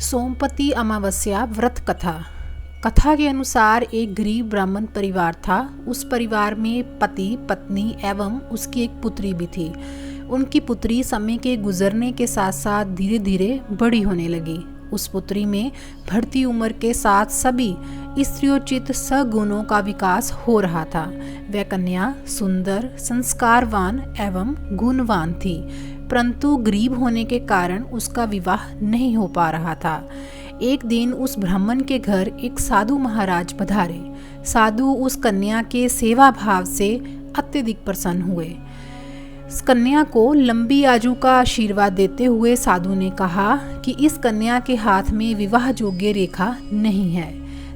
सोमपति अमावस्या व्रत कथा। कथा के अनुसार एक गरीब ब्राह्मण परिवार था। उस परिवार में पति, पत्नी एवं उसकी एक पुत्री भी थी। उनकी पुत्री समय के गुजरने के साथ साथ धीरे धीरे बड़ी होने लगी। उस पुत्री में बढ़ती उम्र के साथ सभी स्त्रियोचित सगुणों का विकास हो रहा था। वह कन्या सुंदर, संस्कारवान एवं गुणवान थी, परंतु गरीब होने के कारण उसका विवाह नहीं हो पा रहा था। एक दिन उस ब्राह्मण के घर एक साधु महाराज पधारे। साधु उस कन्या के सेवा भाव से अत्यधिक प्रसन्न हुए। इस कन्या को लंबी आयु का आशीर्वाद देते हुए साधु ने कहा कि इस कन्या के हाथ में विवाह योग्य रेखा नहीं है।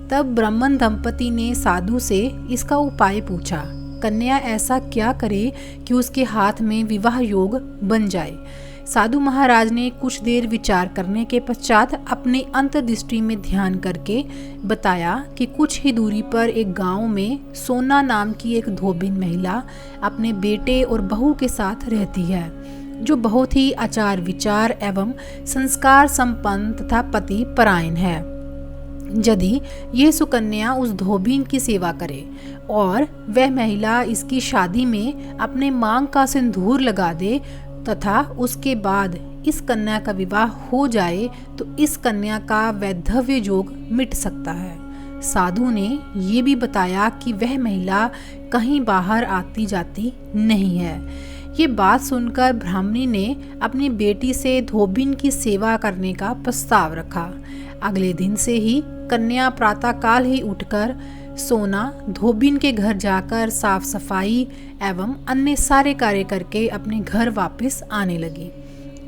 तब ब्राह्मण दंपति ने साधु से इसका उपाय पूछा। कन्या ऐसा क्या करे कि उसके हाथ में विवाह योग बन जाए। साधु महाराज ने कुछ देर विचार करने के पश्चात अपने अंतर्दृष्टि में ध्यान करके बताया कि कुछ ही दूरी पर एक गांव में सोना नाम की एक धोबिन महिला अपने बेटे और बहू के साथ रहती है, जो बहुत ही आचार विचार एवं संस्कार संपन्न तथा पति परायण है। यदि यह सुकन्या उस धोबिन की सेवा करे और वह महिला इसकी शादी में अपने मांग का सिंदूर लगा दे तथा उसके बाद इस कन्या का विवाह हो जाए तो इस कन्या का वैधव्य योग मिट सकता है। साधु ने ये भी बताया कि वह महिला कहीं बाहर आती जाती नहीं है। ये बात सुनकर ब्राह्मणी ने अपनी बेटी से धोबिन की सेवा करने का प्रस्ताव रखा। अगले दिन से ही कन्या प्रातःकाल ही उठकर सोना धोबिन के घर जाकर साफ सफाई एवं अन्य सारे कार्य करके अपने घर वापस आने लगी।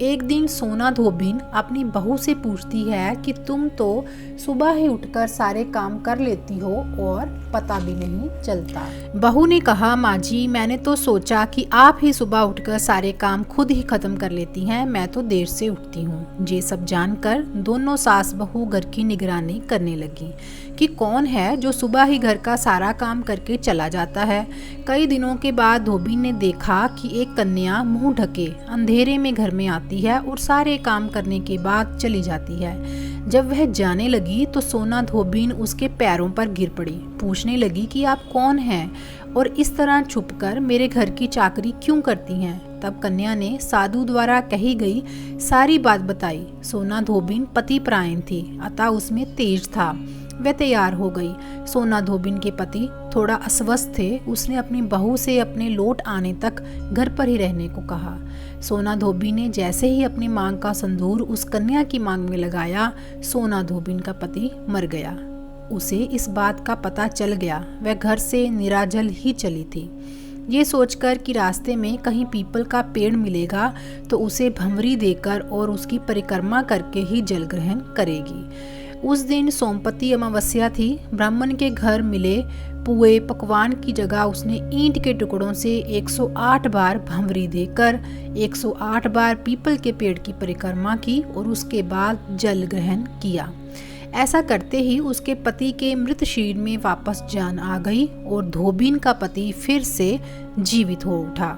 एक दिन सोना धोबिन अपनी बहू से पूछती है कि तुम तो सुबह ही उठकर सारे काम कर लेती हो और पता भी नहीं चलता। बहू ने कहा, माँ जी, मैंने तो सोचा कि आप ही सुबह उठकर सारे काम खुद ही खत्म कर लेती हैं, मैं तो देर से उठती हूँ। ये सब जानकर दोनों सास बहू घर की निगरानी करने लगी कि कौन है जो सुबह ही घर का सारा काम करके चला जाता है। कई दिनों के बाद धोबिन ने देखा कि एक कन्या मुंह ढके अंधेरे में घर में आती है और सारे काम करने के बाद चली जाती है। जब वह जाने लगी तो सोना धोबिन उसके पैरों पर गिर पड़ी। पूछने लगी कि आप कौन हैं और इस तरह छुपकर मेरे घर की चाकरी क्यों करती हैं। तब कन्या ने साधु द्वारा कही गई सारी बात बताई। सोना धोबिन पति परायण थी, अतः उसमें तेज था। वह तैयार हो गई। सोना धोबिन के पति थोड़ा अस्वस्थ थे। उसने अपनी बहू से अपने लौट आने तक घर पर ही रहने को कहा। सोना धोबिन ने जैसे ही अपनी मांग का संदूर उस कन्या की मांग में लगाया, सोना धोबिन का पति मर गया। उसे इस बात का पता चल गया। वह घर से निराजल ही चली थी। ये सोचकर कि रास्ते में कहीं पीपल का पेड़ मिलेगा तो उसे भंवरी देकर और उसकी परिक्रमा करके ही जल ग्रहण करेगी। उस दिन सोमपति अमावस्या थी। ब्राह्मण के घर मिले पुए पकवान की जगह उसने ईंट के टुकड़ों से 108 बार भंवरी देकर 108 बार पीपल के पेड़ की परिक्रमा की और उसके बाद जल ग्रहण किया। ऐसा करते ही उसके पति के मृत शरीर में वापस जान आ गई और धोबिन का पति फिर से जीवित हो उठा।